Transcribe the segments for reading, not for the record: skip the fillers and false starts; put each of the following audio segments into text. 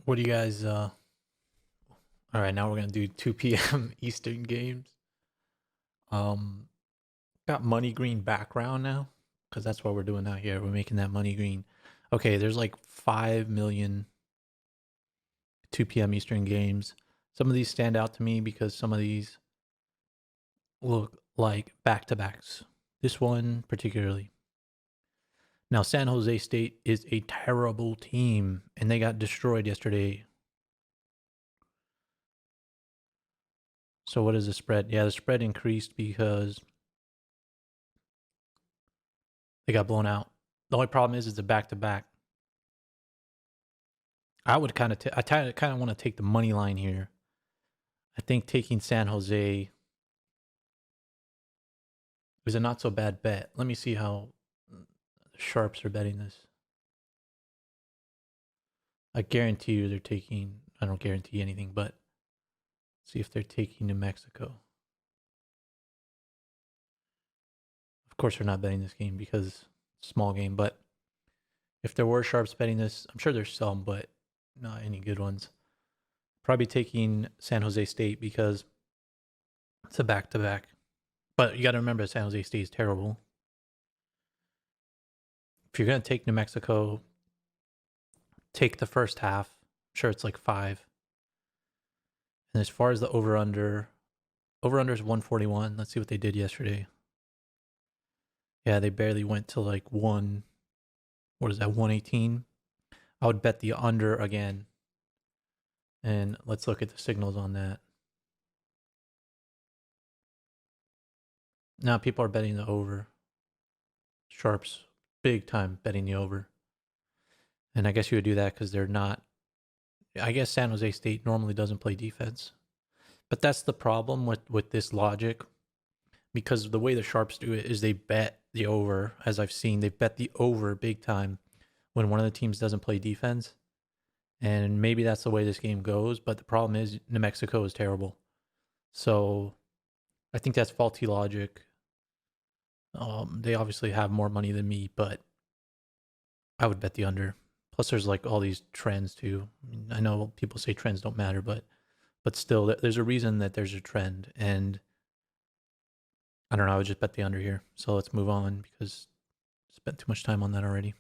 What do you guys all right, now we're gonna do 2 p.m. Eastern games. Um got money green background now, because that's what we're doing out here. We're making that money green. Okay, there's like 5 million 2 p.m. Eastern games. Some of these stand out to me because some of these look like back-to-backs. This one particularly. Now, San Jose State is a terrible team, and they got destroyed yesterday. So what is the spread? Yeah, the spread increased because they got blown out. The only problem is it's a back-to-back. I would kind of, kind of want to take the money line here. I think taking San Jose is a not so bad bet. Let me see how the sharps are betting this. I guarantee you they're taking. I don't guarantee anything, but see if they're taking New Mexico. Of course, they're not betting this game because it's a small game. But if there were sharps betting this, I'm sure there's some, but not any good ones. Probably taking San Jose State because it's a back-to-back. But you got to remember, San Jose State is terrible. If you're going to take New Mexico, take the first half. I'm sure it's like 5. And as far as the over-under is 141. Let's see what they did yesterday. Yeah, they barely went to like 118. I would bet the under again. And let's look at the signals on that. Now people are betting the over. Sharps, big time betting the over. And I guess you would do that because they're not. I guess San Jose State normally doesn't play defense. But that's the problem with this logic, because the way the sharps do it is they bet the over. As I've seen, they bet the over big time when one of the teams doesn't play defense. And maybe that's the way this game goes, but the problem is New Mexico is terrible. So I think that's faulty logic. They obviously have more money than me, but I would bet the under. Plus, there's like all these trends too. I mean, I know people say trends don't matter, but still, there's a reason that there's a trend, and I don't know. I would just bet the under here. So let's move on because I spent too much time on that already.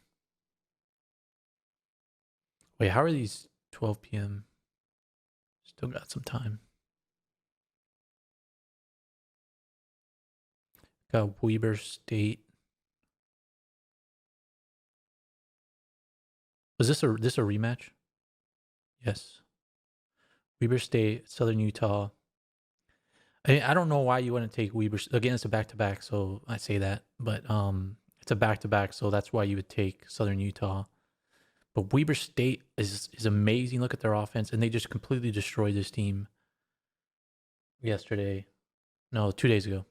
Wait, how are these 12 p.m.? Still got some time. Got Weber State. Was this a rematch? Yes. Weber State, Southern Utah. I don't know why you wouldn't take Weber. Again, it's a back-to-back, so I say that. But it's a back-to-back, so that's why you would take Southern Utah. But Weber State is amazing. Look at their offense, and they just completely destroyed this team yesterday. No, 2 days ago.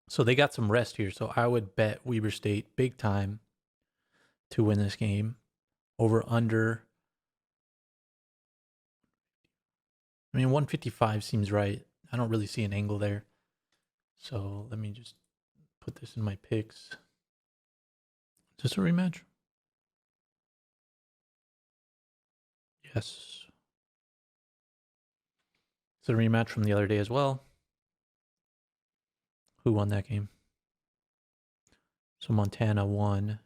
So they got some rest here. So I would bet Weber State big time to win this game. Over under. I mean, 155 seems right. I don't really see an angle there. So let me just put this in my picks. Is this a rematch? Yes. It's a rematch from the other day as well. Who won that game? So Montana won.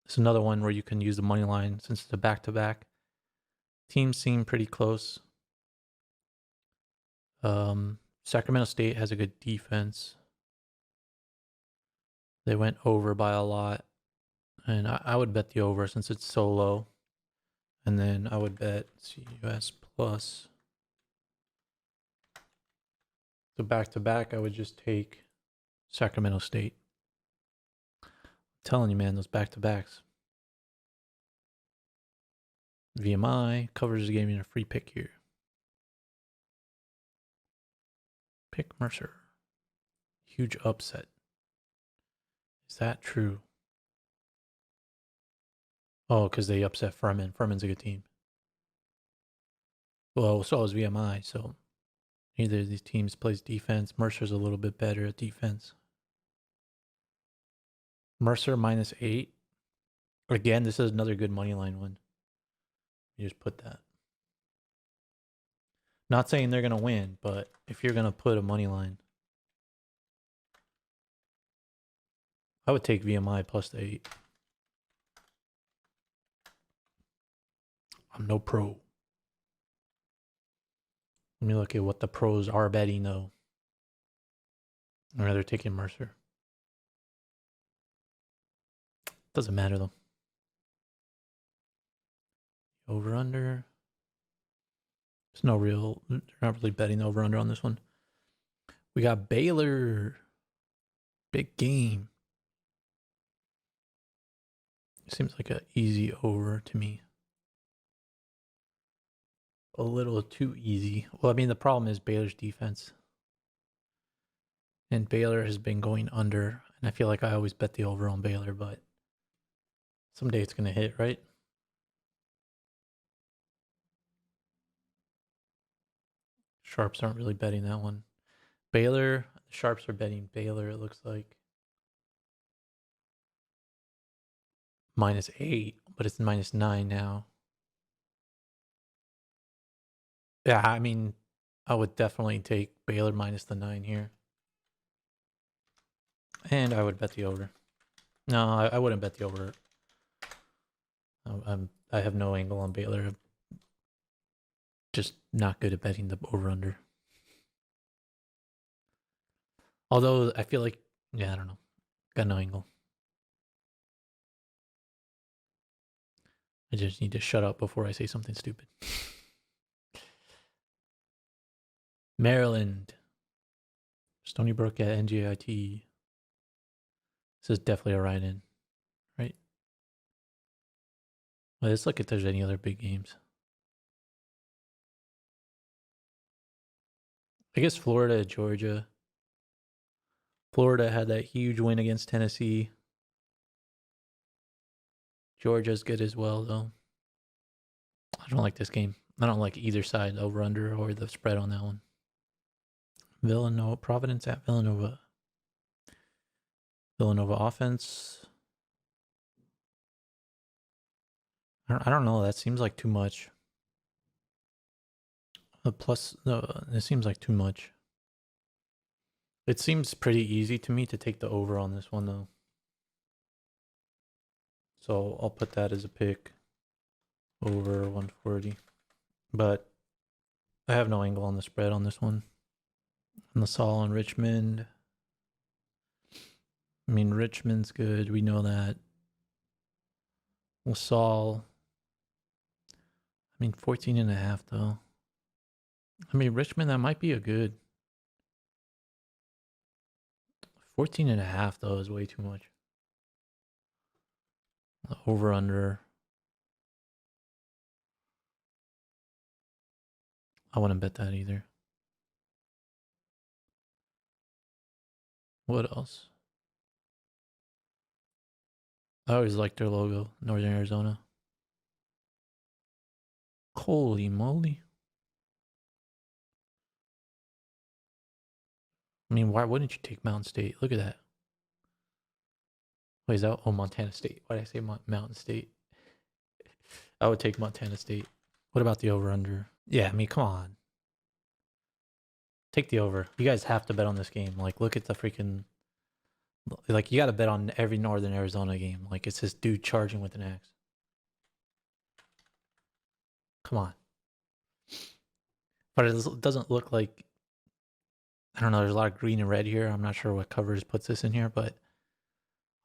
It's another one where you can use the money line since it's a back-to-back. Teams seem pretty close. Sacramento State has a good defense. They went over by a lot. And I would bet the over since it's so low. And then I would bet CUS plus. So back-to-back, I would just take Sacramento State. I'm telling you, man, those back-to-backs. VMI covers the game in a free pick here. Pick Mercer. Huge upset. Is that true? Oh, because they upset Furman. Furman's a good team. Well, so is VMI. So neither of these teams plays defense. Mercer's a little bit better at defense. Mercer -8. Again, this is another good money line one. You just put that. Not saying they're going to win, but if you're going to put a money line, I would take VMI plus the 8. I'm no pro. Let me look at what the pros are betting, though. Or they're taking Mercer. Doesn't matter, though. Over under. There's no real. They're not really betting over under on this one. We got Baylor. Big game. Seems like an easy over to me. A little too easy. Well, I mean, the problem is Baylor's defense. And Baylor has been going under. And I feel like I always bet the over on Baylor, but someday it's going to hit, right? Sharps aren't really betting that one. Baylor, the Sharps are betting Baylor, it looks like. -8, but it's -9 now. Yeah, I mean, I would definitely take Baylor minus the 9 here. And I would bet the over. No, I wouldn't bet the over. I have no angle on Baylor. I'm just not good at betting the over-under. Although I feel like, yeah, I don't know. Got no angle. I just need to shut up before I say something stupid. Maryland. Stony Brook at NJIT. This is definitely a ride-in, right? Well, let's look if there's any other big games. I guess Florida, Georgia. Florida had that huge win against Tennessee. Georgia's good as well, though. I don't like this game. I don't like either side, over-under or the spread on that one. Villanova, Providence at Villanova. Villanova offense. I don't know. That seems like too much. Plus, no, it seems like too much. It seems pretty easy to me to take the over on this one, though. So I'll put that as a pick. Over 140. But I have no angle on the spread on this one. LaSalle and Richmond. I mean, Richmond's good. We know that. LaSalle. I mean, 14.5, though. I mean, Richmond, that might be a good. 14.5, though, is way too much. Over under. I wouldn't bet that either. What else? I always liked their logo, Northern Arizona. Holy moly. I mean, why wouldn't you take Mountain State? Look at that. Wait, is that? Oh, Montana State. Why did I say Mountain State? I would take Montana State. What about the over-under? Yeah, I mean, come on. Take the over. You guys have to bet on this game. Like, look at the freaking... Like, you got to bet on every Northern Arizona game. Like, it's this dude charging with an axe. Come on. But it doesn't look like... I don't know, there's a lot of green and red here. I'm not sure what covers puts this in here, but...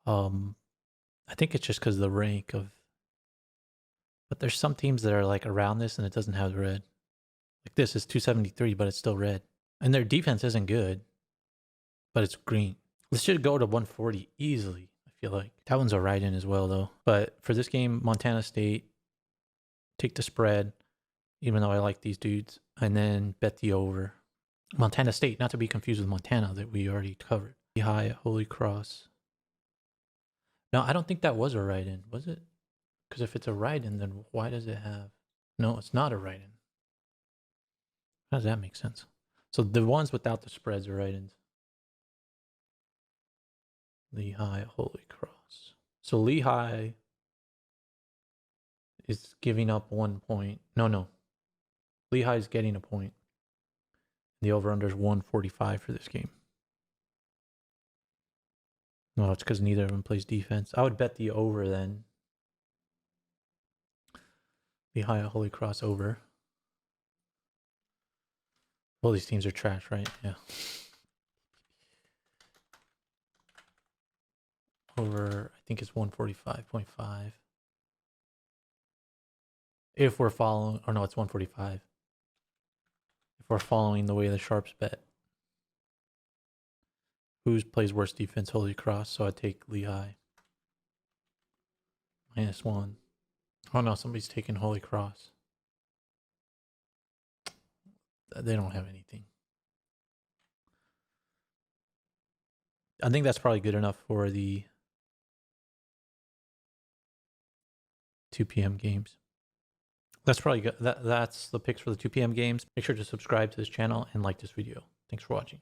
I think it's just because of the rank of... But there's some teams that are, like, around this and it doesn't have the red. Like, this is 273, but it's still red. And their defense isn't good, but it's green. This should go to 140 easily, I feel like. That one's a ride-in as well, though. But for this game, Montana State, take the spread, even though I like these dudes, and then bet the over. Montana State, not to be confused with Montana that we already covered. Lehigh, Holy Cross. No, I don't think that was a ride-in, was it? Because if it's a ride-in, then why does it have... No, it's not a ride-in. How does that make sense? So the ones without the spreads are ride-ins. Lehigh, Holy Cross. So Lehigh is giving up 1 point. No. Lehigh is getting a point. The over-under is 145 for this game. No, it's because neither of them plays defense. I would bet the over then. Lehigh at Holy Cross over. All these teams are trash, right? Yeah. Over, I think it's 145.5. If we're following, or no, it's 145. If we're following the way the sharps bet. Who plays worse defense? Holy Cross. So I'd take Lehigh. -1. Oh no, somebody's taking Holy Cross. They don't have anything. I think that's probably good enough for the 2 p.m. games. That's probably good. That's the picks for the 2 p.m. games. Make sure to subscribe to this channel and like this video. Thanks for watching.